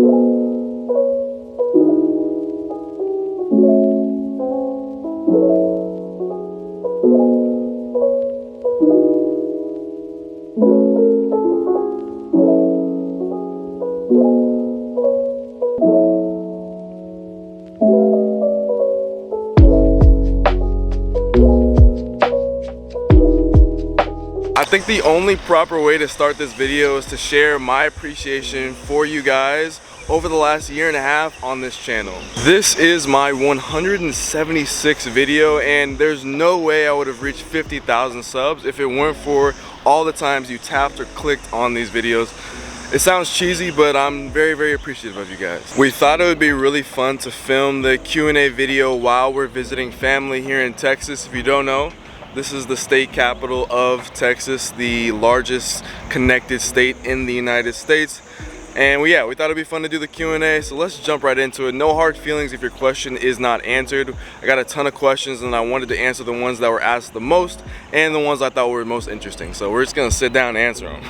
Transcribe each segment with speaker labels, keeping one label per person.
Speaker 1: I think the only proper way to start this video is to share my appreciation for you guys over the last year and a half on this channel. This is my 176th video, and there's no way I would have reached 50,000 subs if it weren't for all the times you tapped or clicked on these videos. It sounds cheesy, but I'm very, very appreciative of you guys. We thought it would be really fun to film the Q&A video while we're visiting family here in Texas. If you don't know, this is the state capital of Texas, the largest connected state in the United States. And we thought it'd be fun to do the Q&A, so let's jump right into it. No hard feelings if your question is not answered. I got a ton of questions and I wanted to answer the ones that were asked the most and the ones I thought were most interesting. So we're just gonna sit down and answer them.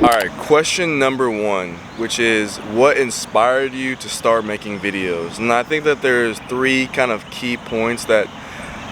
Speaker 1: Alright, question number one, which is what inspired you to start making videos? And I think that there's three kind of key points that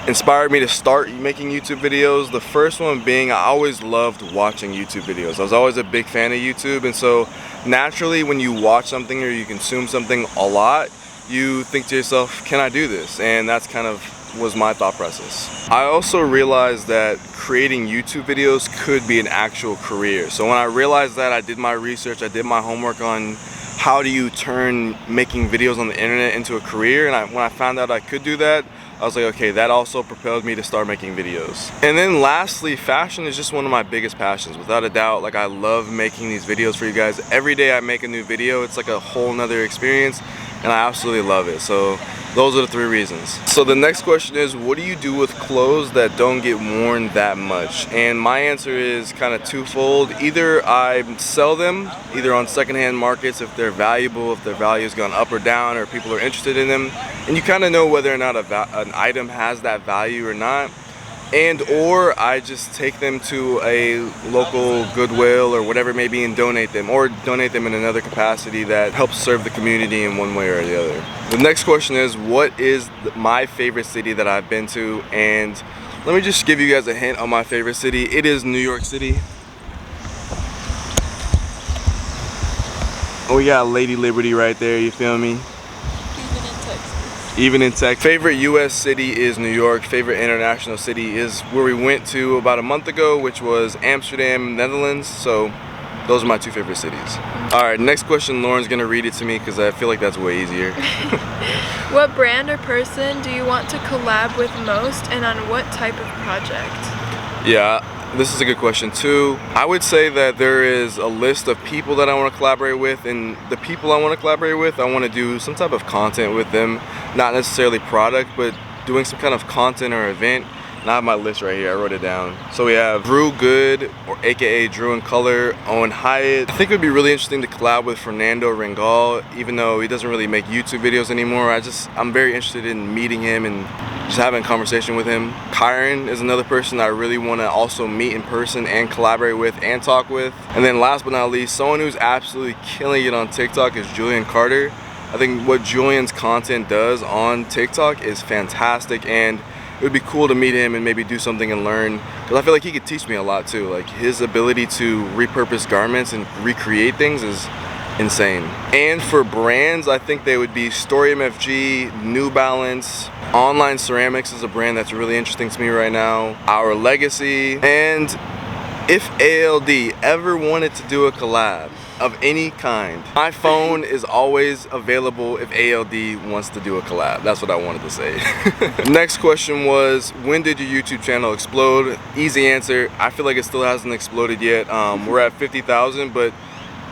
Speaker 1: inspired me to start making YouTube videos. The first one being I always loved watching YouTube videos. I was always a big fan of YouTube, and so naturally when you watch something or you consume something a lot, you think to yourself, can I do this? And that's kind of was my thought process. I also realized that creating YouTube videos could be an actual career. So when I realized that, I did my research, I did my homework on how do you turn making videos on the internet into a career, and when I found out I could do that, I was like, okay, that also propelled me to start making videos. And then lastly, fashion is just one of my biggest passions, without a doubt. Like, I love making these videos for you guys. Every day I make a new video, it's like a whole nother experience, and I absolutely love it. So those are the three reasons. So the next question is, what do you do with clothes that don't get worn that much? And my answer is kind of twofold. Either I sell them, either on secondhand markets if they're valuable, if their value's gone up or down, or people are interested in them, and you kind of know whether or not an item has that value or not. And or I just take them to a local Goodwill or whatever it may be and donate them, or donate them in another capacity that helps serve the community in one way or the other. The next question is, what is my favorite city that I've been to? And let me just give you guys a hint on my favorite city. It is New York City. Oh, we got Lady Liberty right there, you feel me? Even in Texas. Favorite US city is New York. Favorite international city is where we went to about a month ago, which was Amsterdam, Netherlands. So those are my two favorite cities. Alright, next question, Lauren's gonna read it to me because I feel like that's way easier.
Speaker 2: What brand or person do you want to collab with most, and on what type of project?
Speaker 1: Yeah, this is a good question too. I would say that there is a list of people that I want to collaborate with, and the people I want to collaborate with, I want to do some type of content with them. Not necessarily product, but doing some kind of content or event. And I have my list right here, I wrote it down. So we have Drew Good, or aka Drew in Color, Owen Hyatt. I think it would be really interesting to collab with Fernando Ringal, even though he doesn't really make YouTube videos anymore. I'm very interested in meeting him and just having a conversation with him. Kyron is another person I really want to also meet in person and collaborate with and talk with. And then last but not least, someone who's absolutely killing it on TikTok is Julian Carter. I think what Julian's content does on TikTok is fantastic, and it would be cool to meet him and maybe do something and learn, because I feel like he could teach me a lot too. Like, his ability to repurpose garments and recreate things is insane. And for brands, I think they would be Story MFG, New Balance, Online Ceramics is a brand that's really interesting to me right now, Our Legacy, and if ALD ever wanted to do a collab of any kind, my phone is always available if ALD wants to do a collab. That's what I wanted to say. Next question was, when did your YouTube channel explode? Easy answer, I feel like it still hasn't exploded yet. We're at 50,000, but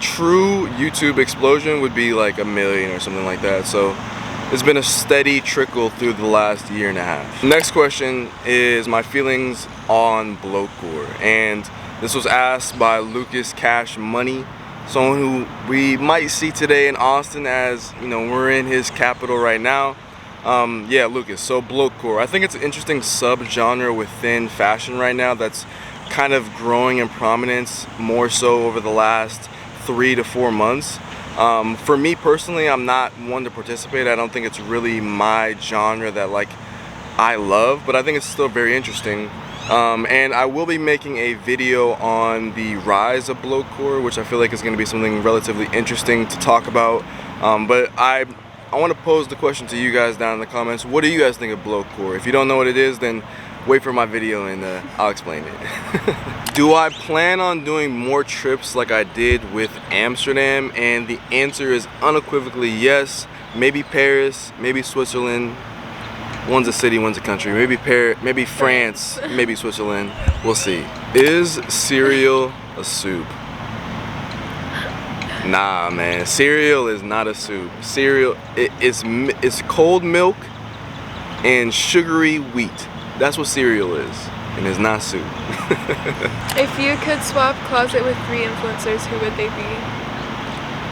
Speaker 1: true YouTube explosion would be like 1 million or something like that. So it's been a steady trickle through the last year and a half. Next question is my feelings on bloatcore, and this was asked by Lucas Cash Money, someone who we might see today in Austin, as you know, we're in his capital right now. Yeah, Lucas, so bloatcore, I think it's an interesting sub-genre within fashion right now that's kind of growing in prominence more so over the last 3 to 4 months. For me personally, I'm not one to participate. I don't think it's really my genre that like I love, but I think it's still very interesting. And I will be making a video on the rise of bloatcore, which I feel like is going to be something relatively interesting to talk about. But I want to pose the question to you guys down in the comments. What do you guys think of bloatcore? If you don't know what it is, then wait for my video and I'll explain it. Do I plan on doing more trips like I did with Amsterdam? And the answer is unequivocally yes. Maybe Paris, maybe Switzerland. One's a city, one's a country. Maybe maybe France, maybe Switzerland. We'll see. Is cereal a soup? Nah, man. Cereal is not a soup. Cereal, it's cold milk and sugary wheat. That's what cereal is, and it's not soup.
Speaker 2: If you could swap closet with 3 influencers, who would they be?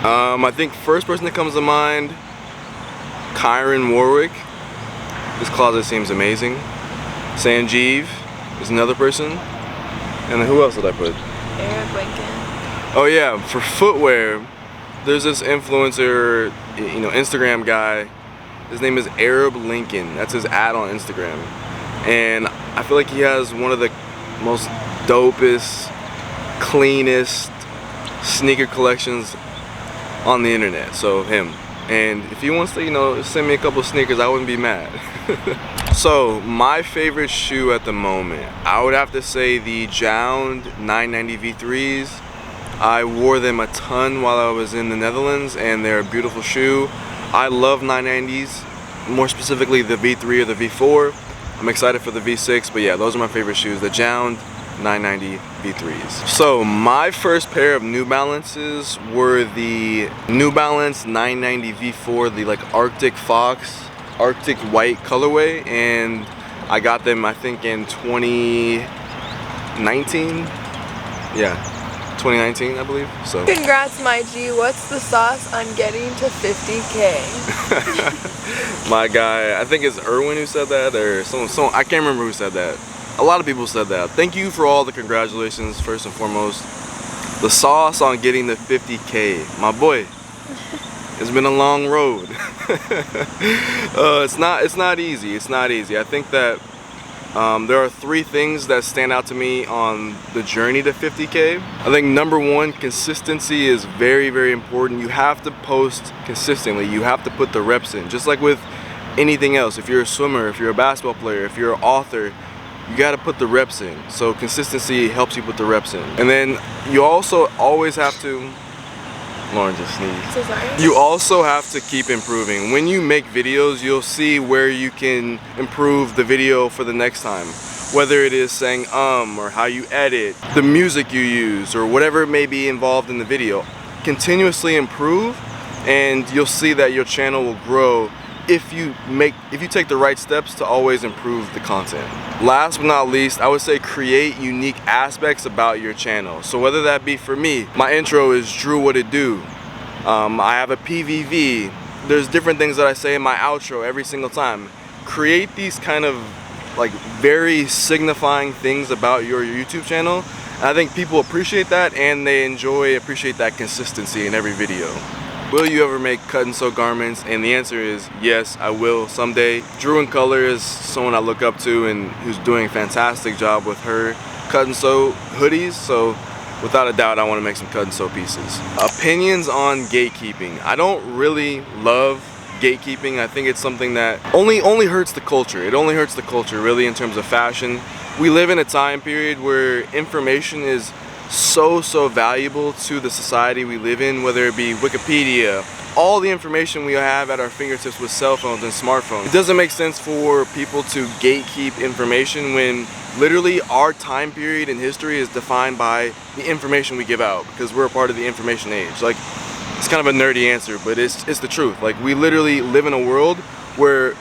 Speaker 1: I think first person that comes to mind, Kyron Warwick. This closet seems amazing. Sanjeev is another person. And then who else did I put?
Speaker 2: Arab Lincoln.
Speaker 1: Oh yeah, for footwear, there's this influencer, you know, Instagram guy. His name is Arab Lincoln. That's his ad on Instagram. And I feel like he has one of the most dopest, cleanest sneaker collections on the internet. So him. And if he wants to, you know, send me a couple sneakers, I wouldn't be mad. So my favorite shoe at the moment, I would have to say the Jound 990 V3s. I wore them a ton while I was in the Netherlands, and they're a beautiful shoe. I love 990s, more specifically the V3 or the V4. I'm excited for the V6, but yeah, those are my favorite shoes, the Jound 990 V3s. So my first pair of New Balances were the New Balance 990 V4, the like Arctic Fox, Arctic white colorway, and I got them I think in 2019. Yeah, 2019 I believe. So
Speaker 2: Congrats, my G. What's the sauce on getting to 50K?
Speaker 1: my guy, I think it's Erwin who said that, or someone, I can't remember who said that. A lot of people said that. Thank you for all the congratulations, first and foremost. The sauce on getting the 50K. My boy, it's been a long road. It's not easy. It's not easy. I think that there are 3 things that stand out to me on the journey to 50K. I think number 1, consistency is very, very important. You have to post consistently. You have to put the reps in. Just like with anything else. If you're a swimmer, if you're a basketball player, if you're an author, you gotta put the reps in. So consistency helps you put the reps in. And then you also always have to, Lauren just sneezed.
Speaker 2: So sorry.
Speaker 1: You also have to keep improving. When you make videos, you'll see where you can improve the video for the next time. Whether it is saying or how you edit, the music you use, or whatever may be involved in the video. Continuously improve, and you'll see that your channel will grow if you take the right steps to always improve the content. Last but not least, I would say create unique aspects about your channel. So whether that be, for me, my intro is Drew What It Do. I have a PVV. There's different things that I say in my outro every single time. Create these kind of like very signifying things about your YouTube channel. And I think people appreciate that, and they appreciate that consistency in every video. Will you ever make cut and sew garments? And the answer is yes, I will someday. Drew in Color is someone I look up to and who's doing a fantastic job with her cut and sew hoodies. So without a doubt, I want to make some cut and sew pieces. Opinions on gatekeeping. I don't really love gatekeeping. I think it's something that only hurts the culture. It only hurts the culture really in terms of fashion. We live in a time period where information is so valuable to the society we live in, whether it be Wikipedia, all the information we have at our fingertips with cell phones and smartphones. It doesn't make sense for people to gatekeep information when literally our time period in history is defined by the information we give out, because we're a part of the information age. Like, it's kind of a nerdy answer, but it's the truth. Like, we literally live in a world where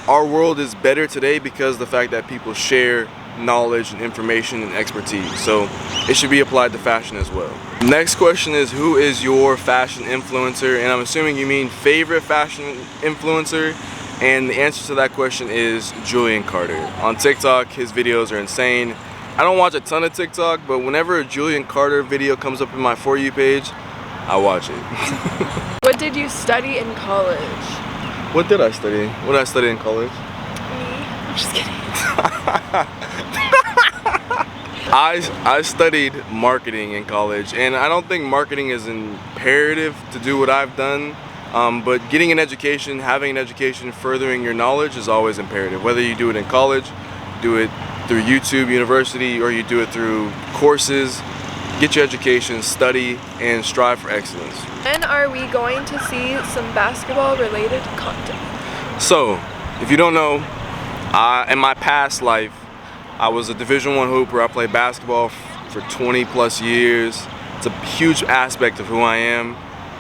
Speaker 1: our world is better today because of the fact that people share knowledge and information and expertise. So it should be applied to fashion as well. Next question is, who is your fashion influencer? And I'm assuming you mean favorite fashion influencer. And the answer to that question is Julian Carter. On TikTok, his videos are insane. I don't watch a ton of TikTok, but whenever a Julian Carter video comes up in my For You page, I watch it.
Speaker 2: What did you study in college?
Speaker 1: What did I study? What did I study in college?
Speaker 2: Me? I'm just kidding.
Speaker 1: I studied marketing in college, and I don't think marketing is imperative to do what I've done, but getting an education, having an education, furthering your knowledge is always imperative. Whether you do it in college, do it through YouTube University, or you do it through courses, get your education, study, and strive for excellence.
Speaker 2: When are we going to see some basketball related content?
Speaker 1: So, if you don't know, in my past life, I was a Division I hooper. I played basketball for 20 plus years. It's a huge aspect of who I am.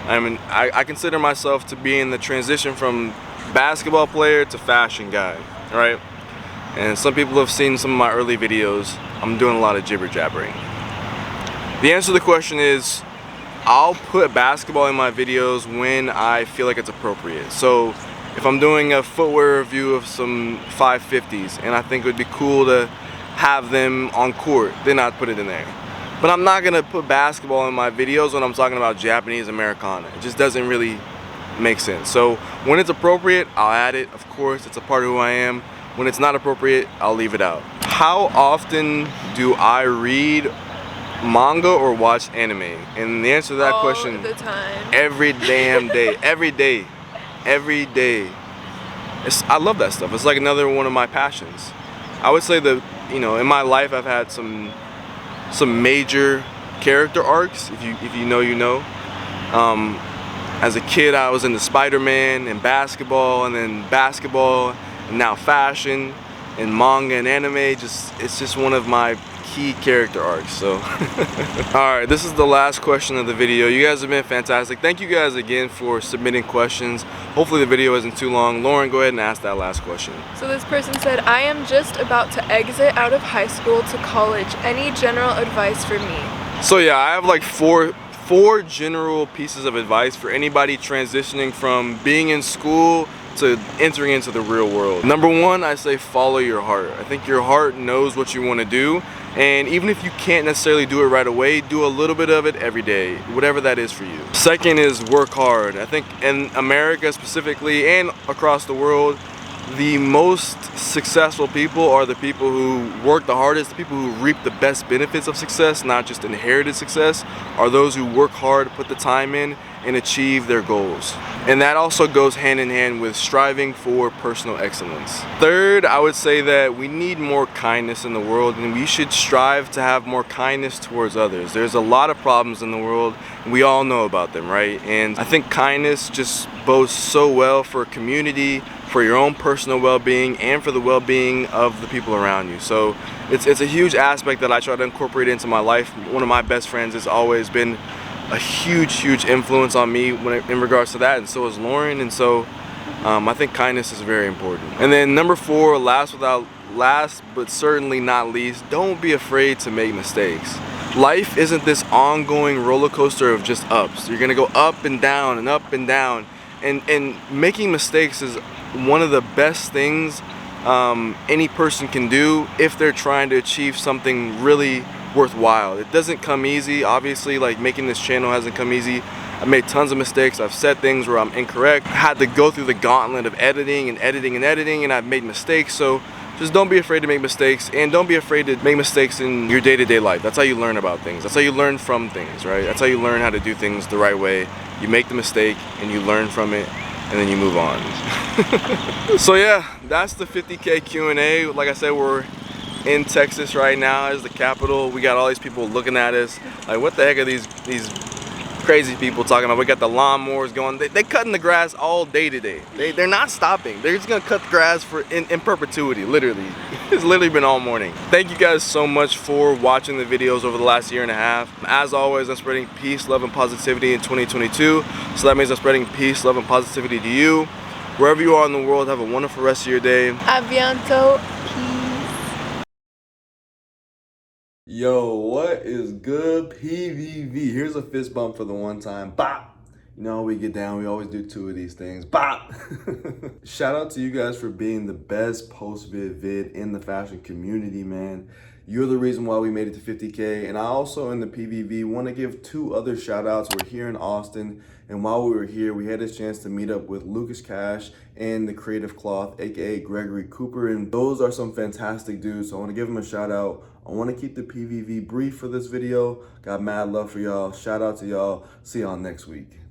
Speaker 1: I consider myself to be in the transition from basketball player to fashion guy, right? And some people have seen some of my early videos. I'm doing a lot of jibber jabbering. The answer to the question is, I'll put basketball in my videos when I feel like it's appropriate. So if I'm doing a footwear review of some 550s and I think it would be cool to have them on court, then I'd put it in there. But I'm not gonna put basketball in my videos when I'm talking about Japanese Americana. It just doesn't really make sense. So when it's appropriate, I'll add it. Of course, it's a part of who I am. When it's not appropriate, I'll leave it out. How often do I read manga or watch anime? And the answer to that question,
Speaker 2: all the time.
Speaker 1: Every damn day. Every day. Every day. I love that stuff. It's like another one of my passions. I would say that, you know, in my life I've had some major character arcs. If you know, you know. As a kid, I was into Spider-Man and basketball, and then basketball, and now fashion and manga and anime. It's just one of my key character arcs. So alright, this is the last question of the video. You guys have been fantastic. Thank you guys again for submitting questions. Hopefully the video isn't too long. Lauren, go ahead and ask that last question.
Speaker 2: So this person said, I am just about to exit out of high school to college. Any general advice for me?
Speaker 1: So yeah, I have like four general pieces of advice for anybody transitioning from being in school to entering into the real world. Number one, I say follow your heart. I think your heart knows what you want to do, and even if you can't necessarily do it right away, do a little bit of it every day, whatever that is for you. Second is work hard. I think in America specifically and across the world, the most successful people are the people who work the hardest, the people who reap the best benefits of success, not just inherited success, are those who work hard, put the time in, and achieve their goals. And that also goes hand in hand with striving for personal excellence. Third, I would say that we need more kindness in the world, and we should strive to have more kindness towards others. There's a lot of problems in the world, and we all know about them, right? And I think kindness just bodes so well for a community, for your own personal well-being, and for the well-being of the people around you. So it's a huge aspect that I try to incorporate into my life. One of my best friends has always been a huge influence on me in regards to that, and so is Lauren. And so I think kindness is very important. And then number four, last but certainly not least, don't be afraid to make mistakes. Life isn't this ongoing roller coaster of just ups. You're gonna go up and down and up and down, and making mistakes is one of the best things any person can do if they're trying to achieve something really worthwhile. It doesn't come easy. Obviously, like making this channel hasn't come easy. I've made tons of mistakes. I've said things where I'm incorrect. I had to go through the gauntlet of editing, and I've made mistakes. So just don't be afraid to make mistakes, and don't be afraid to make mistakes in your day-to-day life. That's how you learn about things. That's how you learn from things, right? That's how you learn how to do things the right way. You make the mistake and you learn from it, and then you move on. So yeah, that's the 50K Q&A. Like I said, we're in Texas right now, as the capital. We got all these people looking at us like, what the heck are these crazy people talking about? We got the lawnmowers going. They cutting the grass all day today. They're not stopping. They're just gonna cut the grass in perpetuity, literally. It's literally been all morning. Thank you guys so much for watching the videos over the last year and a half. As always, I'm spreading peace, love, and positivity in 2022. So that means I'm spreading peace, love, and positivity to you. Wherever you are in the world, have a wonderful rest of your day.
Speaker 2: Avianto.
Speaker 1: Yo, what is good, PVV? Here's a fist bump for the one time. Bop! You know, we get down, we always do two of these things. Bop! Shout out to you guys for being the best post-vid in the fashion community, man. You're the reason why we made it to 50K. And I also, in the PVV, want to give 2 other shout outs. We're here in Austin, and while we were here, we had a chance to meet up with Lucas Cash and the Creative Cloth, aka Gregory Cooper, and those are some fantastic dudes, so I want to give them a shout out. I want to keep the PVV brief for this video. Got mad love for y'all. Shout out to y'all. See y'all next week.